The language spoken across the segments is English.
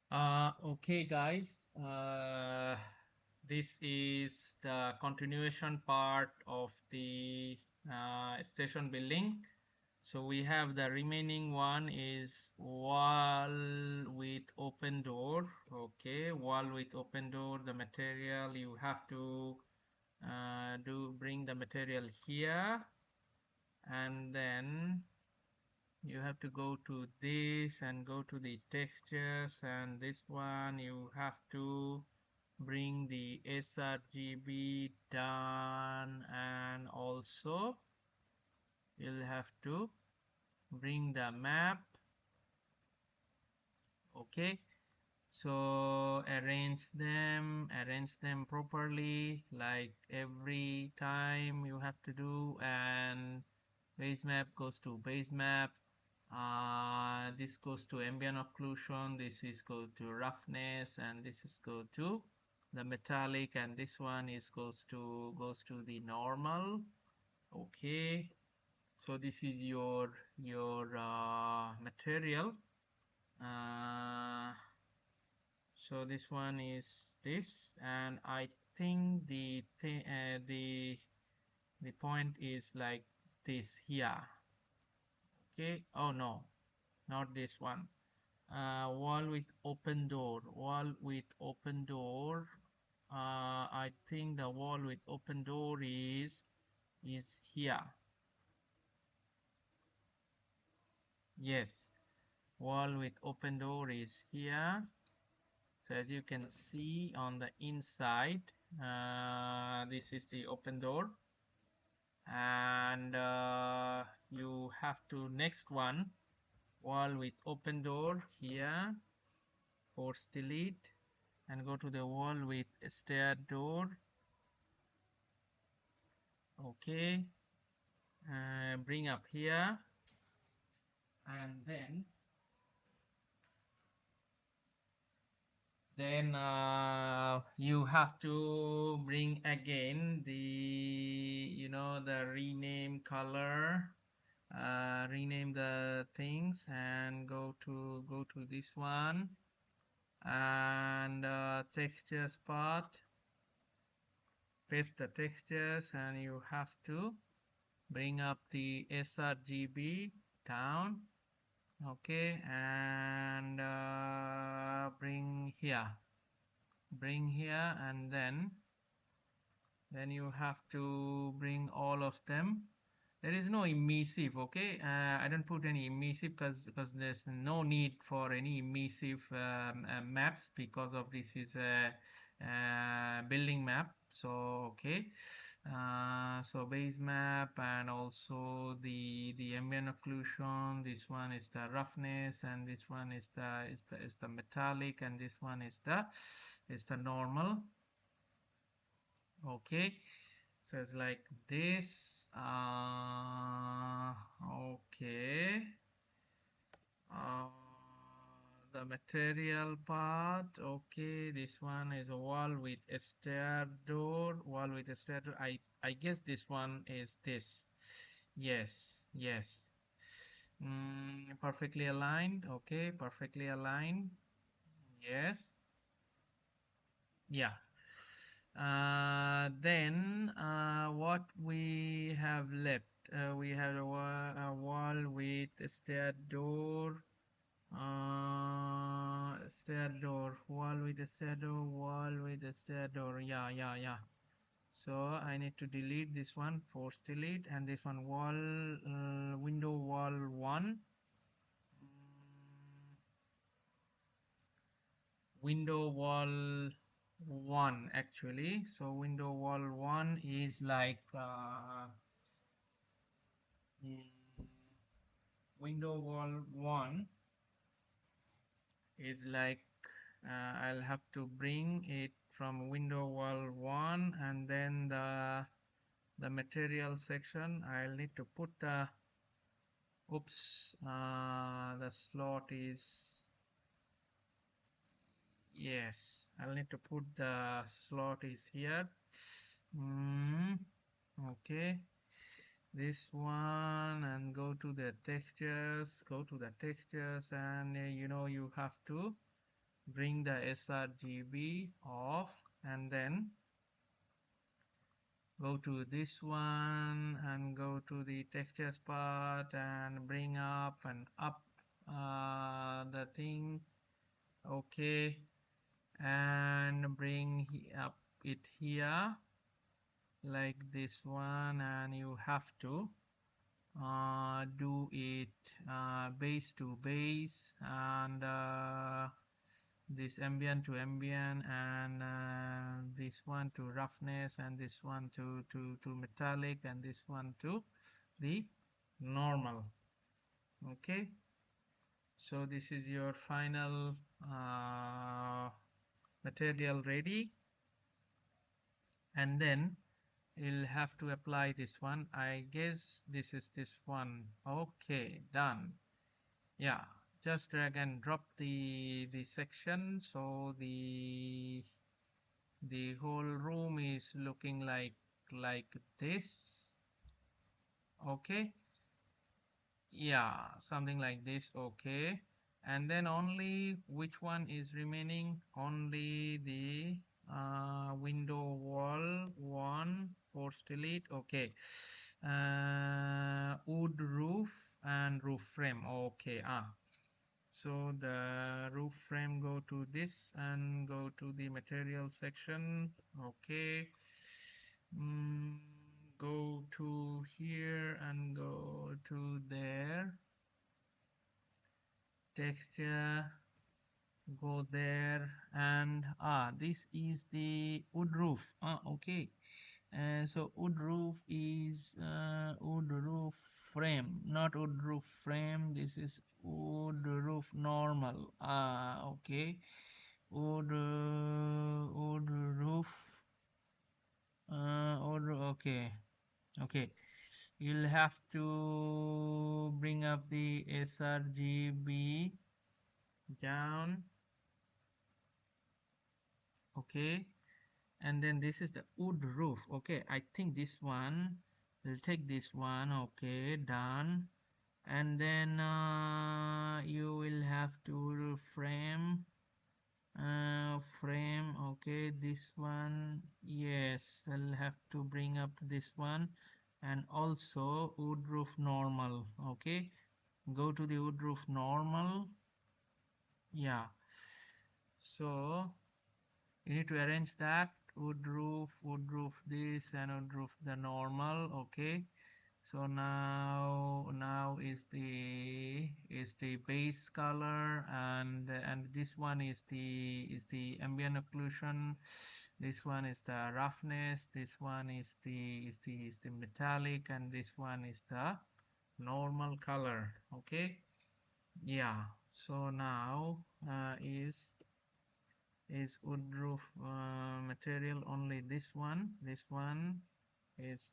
Okay, guys. This is the continuation part of the station building. So we have the remaining one is wall with open door. Okay, wall with open door. The material you have to bring the material here, and then you have to go to this and go to the textures, and this one you have to bring the sRGB down, and also you'll have to bring the map. Okay, so arrange them properly like every time you have to do, and base map goes to base map. This goes to ambient occlusion, this is go to roughness, and this is go to the metallic, and this one is goes to the normal. Okay, so this is your material. uh, so this one is this, and I think the point is like this here. Okay, oh no, not this one. Wall with open door, wall with open door. I think the wall with open door is here. Yes, wall with open door is here. So as you can see on the inside, this is the open door, and you have to next one, wall with open door here. Force delete and go to the wall with stair door. Okay, bring up here, and then you have to bring again the the rename color, rename the things, and go to this one, and textures part, paste the textures, and you have to bring up the sRGB down. Okay, and bring here, and then you have to bring all of them. There is no emissive. Okay, I don't put any emissive because there's no need for any emissive maps, because of this is a building map. So okay, so base map, and also the ambient occlusion. This one is the roughness, and this one is the metallic, and this one is the normal. Okay, so it's like this. Okay, uh, the material part. Okay, this one is a wall with a stair door, wall with a stair door. I guess this one is this. Yes, yes. Perfectly aligned. Okay, perfectly aligned. Yes. Yeah. Then what we have left, we have a wall with a stair door, wall with a stair door, wall with a stair door. Yeah, yeah, yeah. So I need to delete this one, force delete, and this one wall, window wall 1, window wall 1 actually. So window wall 1 is like window wall 1 is like I'll have to bring it from window wall 1, and then the material section I'll need to put the the slot is, yes, I'll need to put the slot is here. Okay, this one, and go to the textures, and you have to bring the sRGB off, and then go to this one and go to the textures part and bring up and up the thing. Okay, and bring up it here like this one, and you have to do it base to base, and this ambient to ambient, and this one to roughness, and this one to metallic, and this one to the normal. Okay, so this is your final material ready, and then you'll have to apply this one. I guess this is this one. Okay, done. Yeah, just drag and drop the section, so the whole room is looking like this. Okay, yeah, something like this. Okay, and then only which one is remaining? Only the window wall one. Force delete. Okay, wood roof and roof frame. Okay, so the roof frame, go to this and go to the material section. Okay, go to here and go to there, texture, go there, and this is the wood roof. Okay, so wood roof is wood roof frame, not wood roof frame. This is wood roof normal. Okay, wood roof okay. Okay, you'll have to bring up the sRGB down. Okay, and then this is the wood roof. Okay, I think this one will take this one. Okay, done. And then you will have to frame. Okay, this one, yes, I'll have to bring up this one, and also wood roof normal. Okay, go to the wood roof normal. Yeah, so you need to arrange that wood roof this, and wood roof the normal. Okay, so now is the base color, and this one is the ambient occlusion, this one is the roughness, this one is the metallic, and this one is the normal color. Okay, yeah, so now is wood roof material only this one is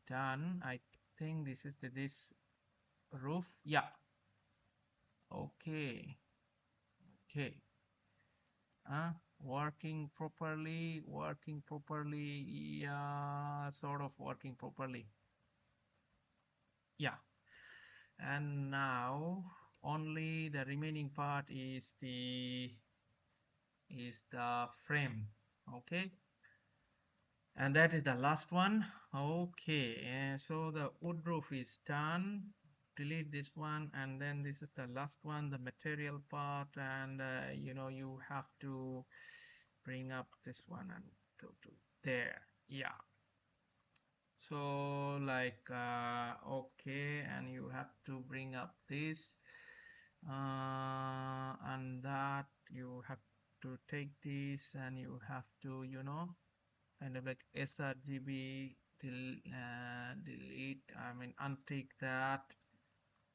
done. I think this is this roof. Yeah, okay, okay, working properly, yeah, sort of working properly. Yeah, and now only the remaining part is the frame. Okay, and that is the last one. Okay, so the wood roof is done. Delete this one, and then this is the last one, the material part, and you have to bring up this one and go to there. Yeah, so like okay, and you have to bring up this and that. You have to take this, and you have to kind of like sRGB delete, I mean untick that,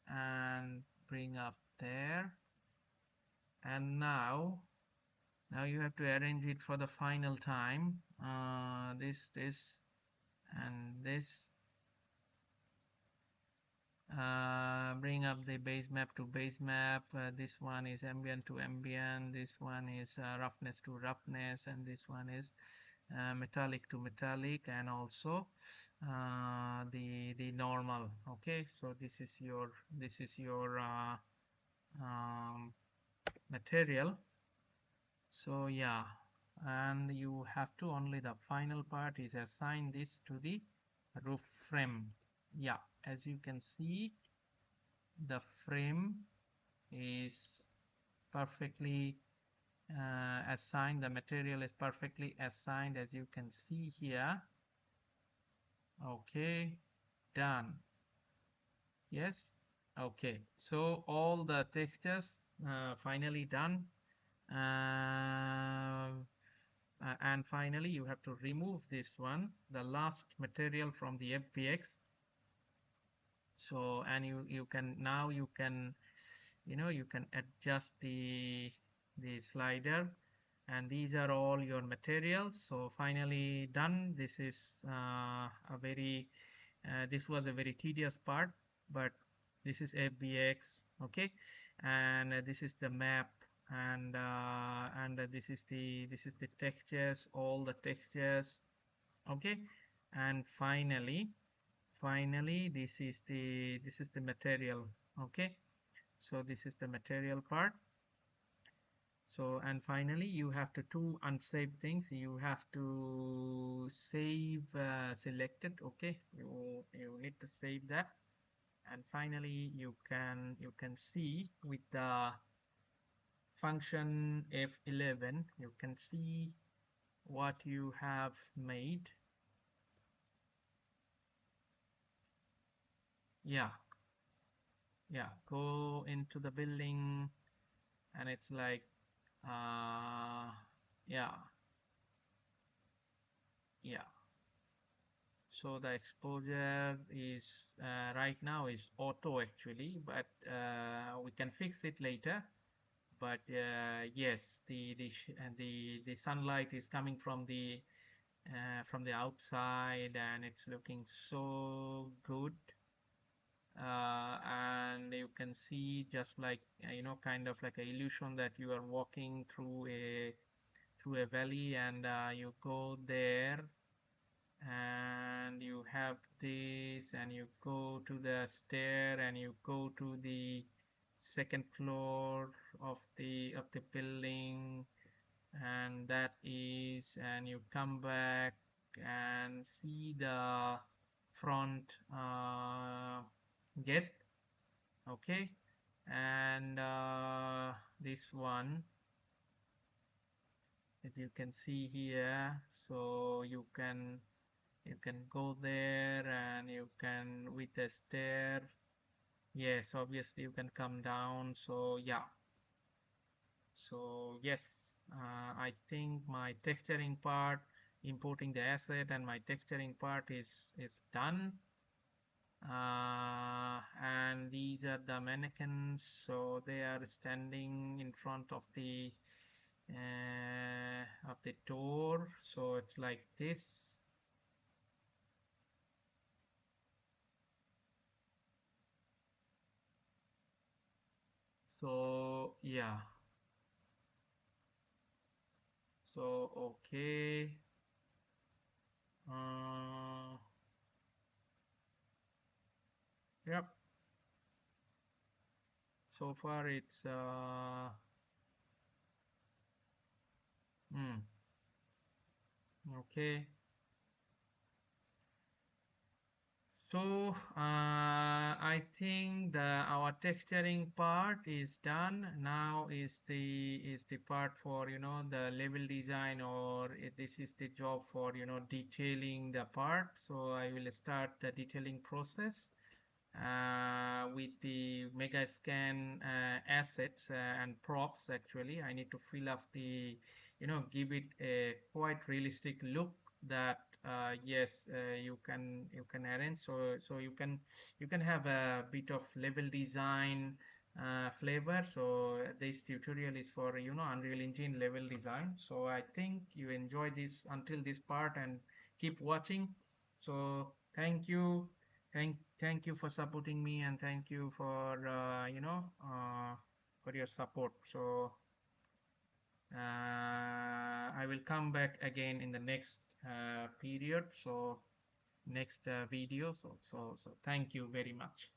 and bring up there. And now you have to arrange it for the final time. This and this. Bring up the base map to base map. This one is ambient to ambient, this one is roughness to roughness, and this one is metallic to metallic, and also the normal. Okay, so this is your material. So yeah, and you have to only the final part is assign this to the roof frame. Yeah, as you can see, the frame is perfectly assigned. The material is perfectly assigned, as you can see here. Okay, done. Yes. Okay, so all the textures finally done. And finally you have to remove this one, the last material from the FBX. So, and you can now you can you can adjust the slider, and these are all your materials. So finally done. This is a very this was a very tedious part, but this is FBX. Okay, and this is the map, and this is the textures, all the textures. Okay, and finally this is the material. Okay, so this is the material part. So, and finally you have to two unsaved things. You have to save selected. Okay, you need to save that. And finally you can see with the function F11, you can see what you have made. Yeah, go into the building, and it's like yeah, so the exposure is right now is auto actually, but we can fix it later. But yes, the sunlight is coming from the outside, and it's looking so good. And you can see just like kind of like an illusion that you are walking through a valley, and you go there, and you have this, and you go to the stair, and you go to the second floor of the building, and that is, and you come back and see the front gate. Okay, and this one, as you can see here, so you can go there, and you can with a stair. Yes, obviously you can come down. So yeah, so yes, I think my texturing part, importing the asset, and my texturing part is done. And these are the mannequins, so they are standing in front of the door. So it's like this. So yeah, so okay, uh, yep, so far it's okay. So I think our texturing part is done. Now is the part for the level design, or this is the job for detailing the part. So I will start the detailing process with the mega scan assets and props. Actually, I need to fill up the give it a quite realistic look, that yes, you can arrange, so you can have a bit of level design flavor. So this tutorial is for Unreal Engine level design. So I think you enjoy this until this part, and keep watching. So thank you for supporting me, and thank you for your support. So I will come back again in the next period, so next video. So thank you very much.